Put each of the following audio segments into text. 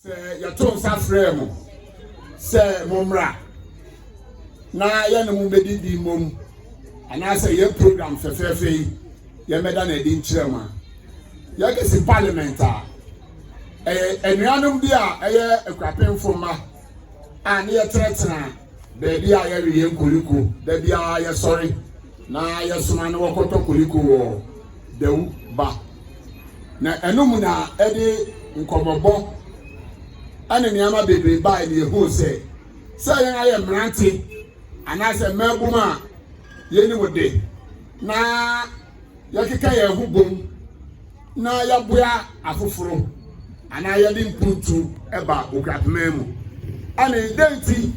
Se ya to nsa frame se momra na ya ne mu bedidi mom ana se ye program fefefe ye meda na di nchirema ya ke si parliament a enuanum dia eye Akuapem foma ani ye tretra be dia ye ye nkoliko da bia ye sorry na ye soma na wokoto koliko wo dewu ba na enum na ede nkobobo ana niama bebre ba ile ho se yen aye mranti ana se mabuma ye ni wode na yakeka ye hubom na yaboya afoforo ana ye limputu eba Akuapem mu ana identi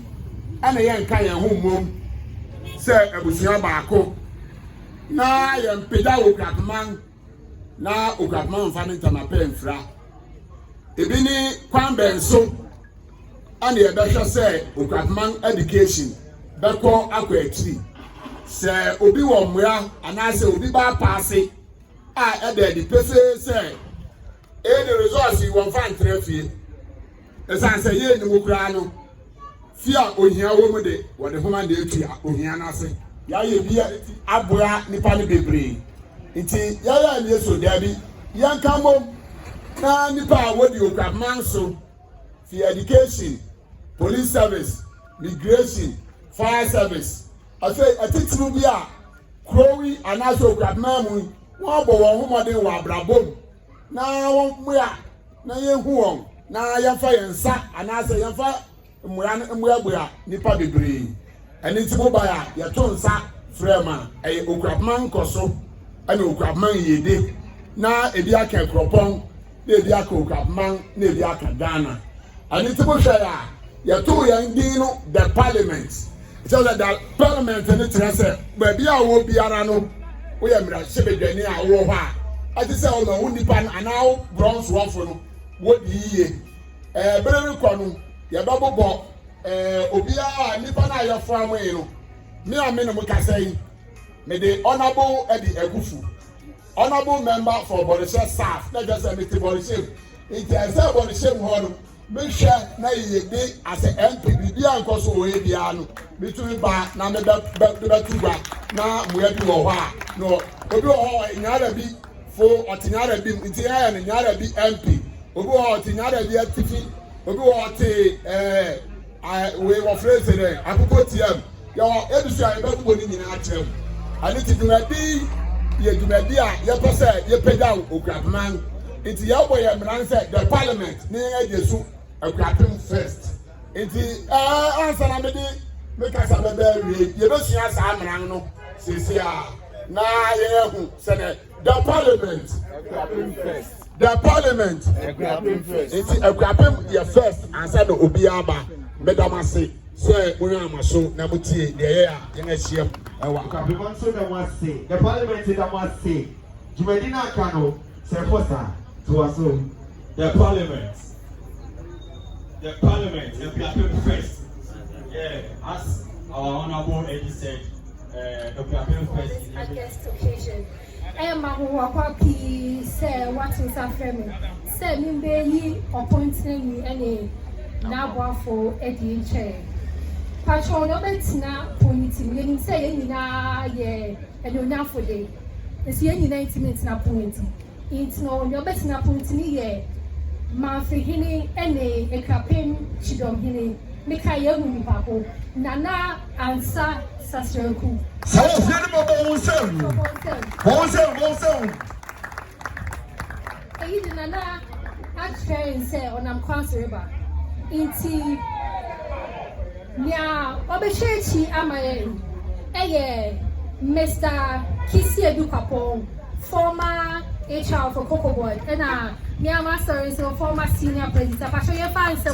ana ye nka ye humom se ebusia baako na ye mpeda Akuapem na Akuapem fa ntama pe mfra ebi ni kwambe so ana ye behwe se Akuapem education beko akwa akiri se obi wo mmra ana se obi ba paase a ede di pese se the resource won fan trafie esan se ye ni mukura no fia ohia wo mu de wo de homa de etua ohia na se ya ye bi aboa nipa ne bebre nti ya ni eso da bi yanka mom na nipa wo di Akuapem so fi education, police service, migration, fire service afi atitru bi a krowi anaso Akuapem mu won bo won homode wo abrabom na won mua na yehu won na yafa yensa anase yafa mua nipa bebre eni ti mo ba ya to nsa frema Akuapem nkoso ana Akuapem yede na ebi aka Akropong na ebi aka Akuapem na ebi aka Ghana ani ti mo hwa ya to yan din no the parliament so that the parliament ni trese ba bia wo biara no wo ya mira sebedwani a wo ho a ati se o no nipa ana bronze wofo no wo di yiye bere ko no ya babobo obiara nipa na ya fo amwe no me amene mo kasai me the honorable Eddie Egufu honorable member for Borishe staff na just me te Borishe it is a Borishe ho no me hwe na yede as a MP bia nkoso o ye bia no bitumi ba na me da tuba na mo ya bi wo ho a no obi wo nyara bi fo otinyara bi nti ya ne nyara bi MP obi wo otinyara bi atifi obi wo oti we wo phrase there akoko tm ya wo edusu a be kubo ni nyina atrem ani ti dumadi ye dumadi a ye pese ye peda Akuapem nti ya boy emranse the parliament ni ya jesu Akuapem first nti answer na me di make us a be ye be sua sa amran no sisi a na ye hu se the parliament Akuapem first the parliament Akuapem first nti Akuapem ye first answer no obi aba medamase se onya amaso na mutie de ye a ye na hiem ewa Akuapem so na wase the parliament is that wase jumedina kano se fosa to aso the parliament Akuapem first. Yeah, as our honorable Eddie said, Akuapem first. At guest occasion. I am a wapapi, say what is a friend. Say, me appointing me any now for Eddie chair. Patron of it now, pointing, meaning saying, yeah, and you're now for day. It's the 90 minutes now pointing. It's no, your best now pointing, yeah. Ma fihini ene Akuapem chidom hini meka yehu nipako nana ansa sasreku so fini bobo wonsem eyi di nana actually say onam kwase river inti nya obeshechi amaye eye Mr. Kisi Akropong former HR for Cocoa Board and Myanmar sorry so former senior president. Pastor you fine sir.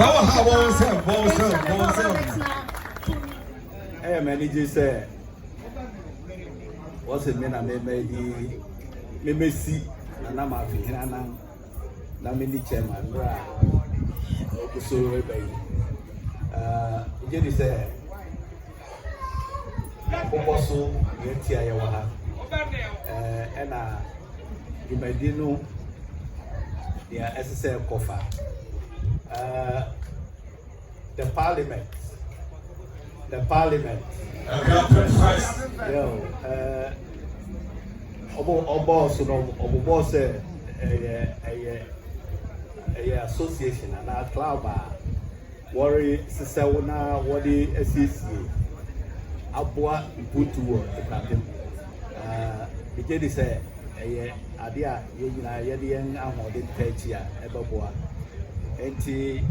Hey manager say what's it mean I me see na ma fi hina na me ni chairman bra so we be Jenny say Oboso yeti aye wa ha na Jumedino ya SSL kofa The parliament. Yo, Obo say a association and a club worry sister wona wodi SCC aboa iputu the captain bigedi say ade a ye nyina ye de en amode tachi a ebeboa enti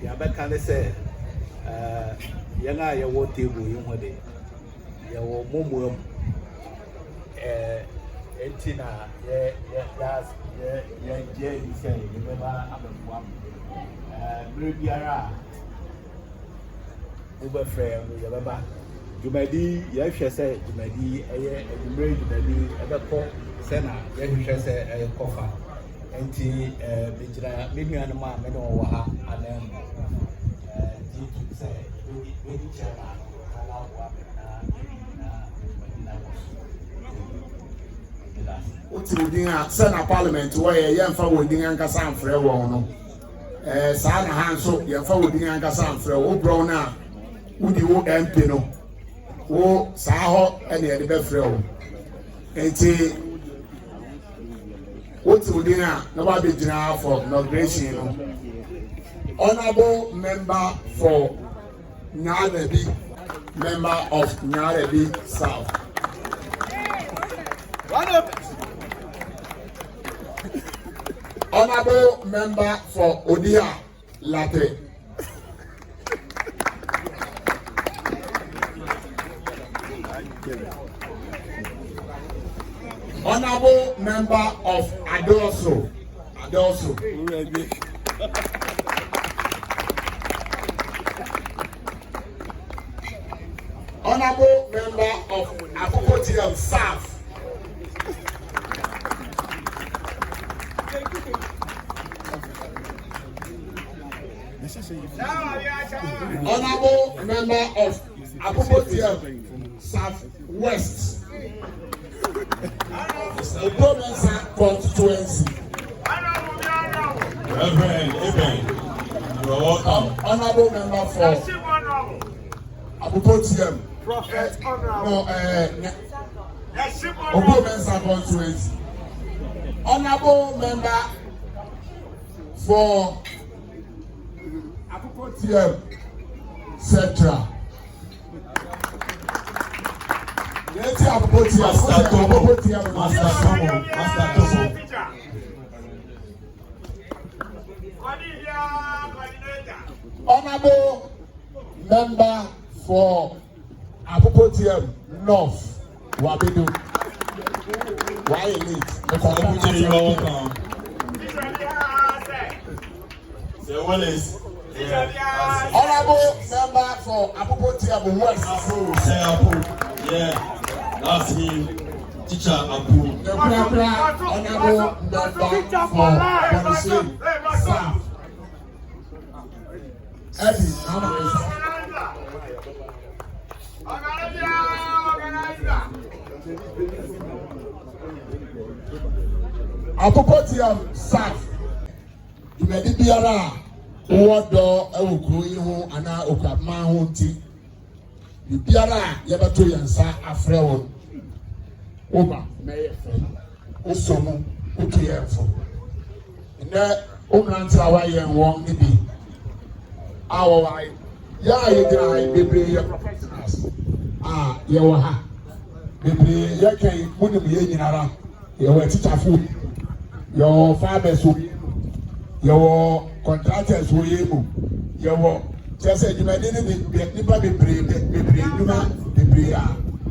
ya beka ne say yana ye wo table yin hode ye wo momo enti na ye you say you never abeboa Biara over frame, Yababa. Jumadi, Yasha said, Jumadi, Jumadi, Ever Sena, Yasha said, a coffer. And tea, Bijra, maybe on a man, and then say, Baby Chama, What's the Senate Parliament where young fellow with the Yankasan for a while? Sana Hanso, your fellow with the Yankasan for a brown now. Would you MP no? Oh, Saho and the Befrel. And what's the dinner? Nobody dinner for inauguration. Honorable member for Nyarebi, member of Nyarebi South. Honorable member for Odia Latte. Honorable member of Adoso. Honorable member of Akuapem South. Honorable member of Akuapem South West. The province constituency. Reverend Eben, you are welcome. Honorable member for Akuapem. Prophet Province constituency. Honorable member for Akuapem Central. Master Tomo. Honorable member for Akuapem North, Wabedu. Why elite? You are welcome. Sir Wallace. Honorable member for Akuapem West. Apu. Yeah. That's him, teacher Apu. The honorable member for Bonisi South. Eddie Amaris. Akuapem South. Imedi biara wodo ewukuru yi ho ana okama ho nti. Biara yabato yansa afre won. Oba meye fe. Osomo otuye fo. Na omranta wa yen won ni bi. Awo wa ya ye gira bebre ye professionals. Ye wo ha. Bebre ye kan munim ye nyinara. Ye wo teacherfo. Ye wo fathers wo. Ye wo contractors wo ye mu. Ye wo just say you may need to be brave,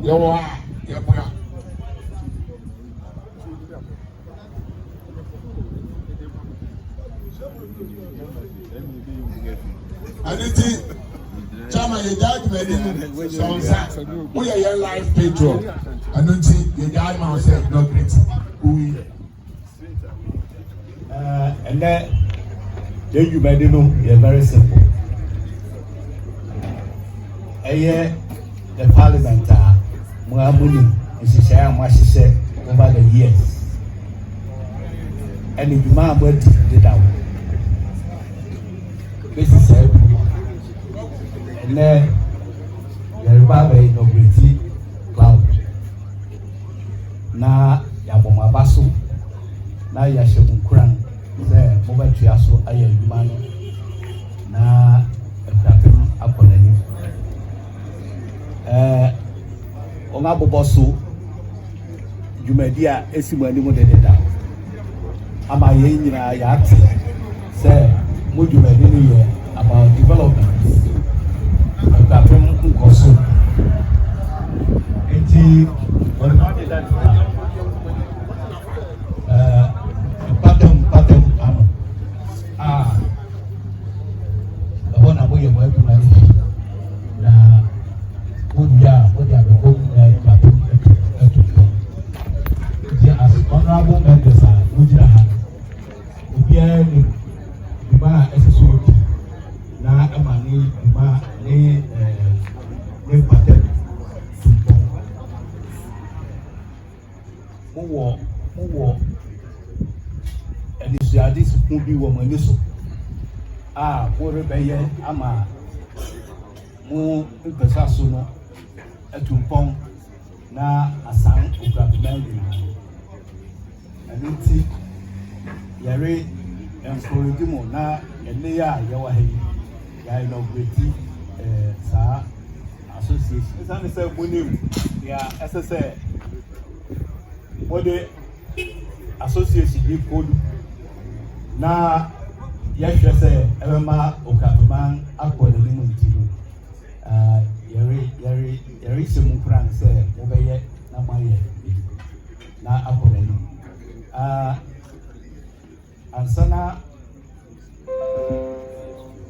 you are, and it Chama, you died many songs. We are your life patron, and don't see you died myself, not great. And then you may know you're very simple. The parliament Muamuni is over the years. And if you man went to the down, bɛsi saa bi ɛnɛ yɛreba abɛyɛ inaugurate cloud na yɛabɔ mo aba so na yɛahyɛ mo nkuran sɛ mobɛtua so ayɛ adwuma no na Akuapem akɔ n'anim. Wɔn abobɔ so dwumadi a esi mu anim dededa ama yɛn nyinaa yɛate sɛ mo dwumadi no yɛ about development Akuapem nkɔ so nti wɔn patam ano a ɛhɔ na moyɛ mo adwuma no bi na wodua a wode abɛbɔ mu na Akuapem atu fam nti as honorable members a wogyina ha obiara nim dwuma a ɛsɛ sɛ ɔdi na ɛma ne dwuma ne mpatam tumpɔn mowɔ anisuade sukuu bi wɔ mo ani so a worebɛyɛ ama mo mpɛsa so no atumpɔn na asan Akuapem nyinaa ɛno nti yɛre encourage mo na ɛnɛ a yɛwɔ ha yi yɛ inaugurate saa association ɛsane sɛ mo nim deɛ ɛsɛ sɛ wɔde association bi kodu na yɛhwɛ sɛ ɛbɛma Akuapem akɔ n'anim nti no yɛre hyɛ mu nkuran sɛ mobɛyɛ na moayɛ na akɔ n'anim ansa na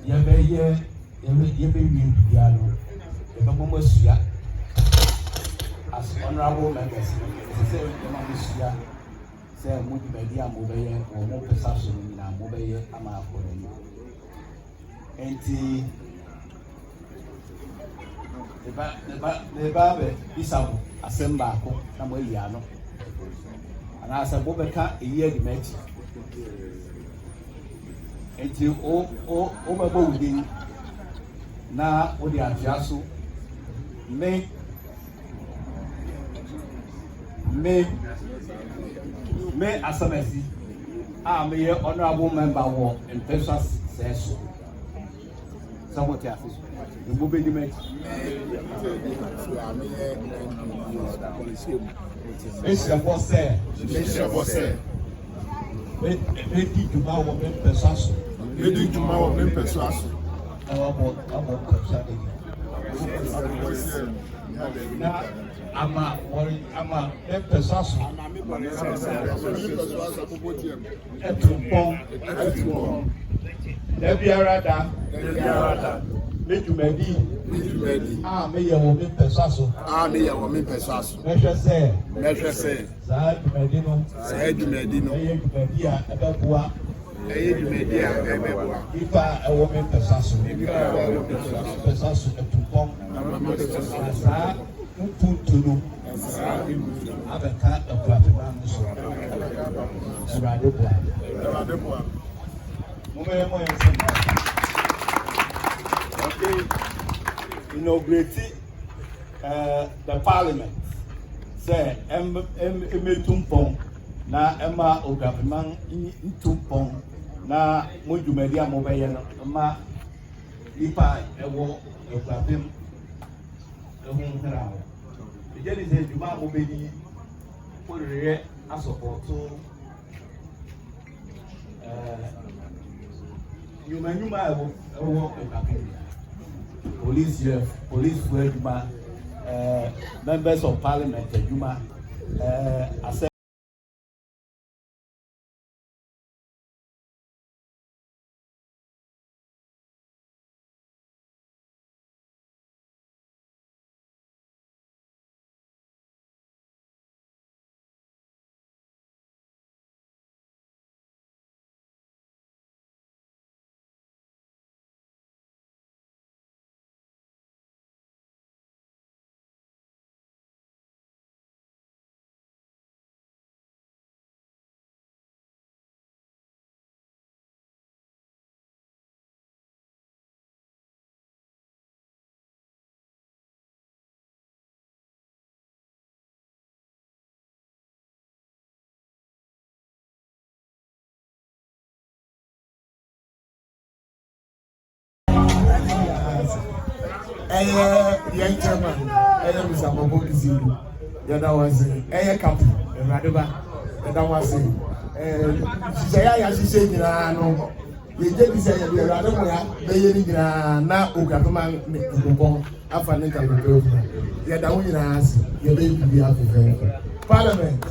yɛbɛwie biribiara no yɛbɛbɔ mo asua as honorable members ɛsɛ sɛ yɛma mo asua sɛ mo dwumadi a mobɛyɛ wɔ mo mpɛsa so no nyinaa mobɛyɛ ama akɔ n'anim nti neba abɛbisa mo asɛm baako na moayi ano anaasɛ mobɛka ɛyi adi m'akyi nti wobɛbɔ wo din na wode atoa so me Asamasi a meyɛ honorable member wɔ mpɛsa sɛɛ so sɛ wote afe so ɛmu bɛdi m'akyi mehyerɛbɔ sɛ mɛdi dwuma wɔ me mpɛsa so na wabɔ nkɔmhyɛ na ama mpɛsa so ɛtumpɔn da biara da me dwumadi a meyɛ wɔ me mpɛsa so mɛhwɛ sɛ saa dwumadi no ɛyɛ dwumadi a ɛbɛboa nipa a ɛwɔ me mpɛsa so ɛtumpɔn na saa mpuntu no abɛka Akuapem no so Awurade boa momɛyɛ mo yɛ nsɛm inaugurate the parliament sɛ ɛmɛtu mpɔn na ɛma Akuapem ntu mpɔn na mo dwumadi a mobɛyɛ no ma nipa a ɛwɔ Akuapem ɛho nhra ho ɛgyɛ ne sɛ dwuma a mobɛdi woreyɛ asɔpɔto nnwumannwuma a ɛwɔ Akuapem police fo adwuma members of parliament adwuma Young chairman, Mr. Bobo Kizilu. The other was a couple, a Radaba, and that was it. She said, she said, no. The judge said, "You are not going to now. Akuapem after Nika Gogo. You are down in us. You may be happy. Parliament."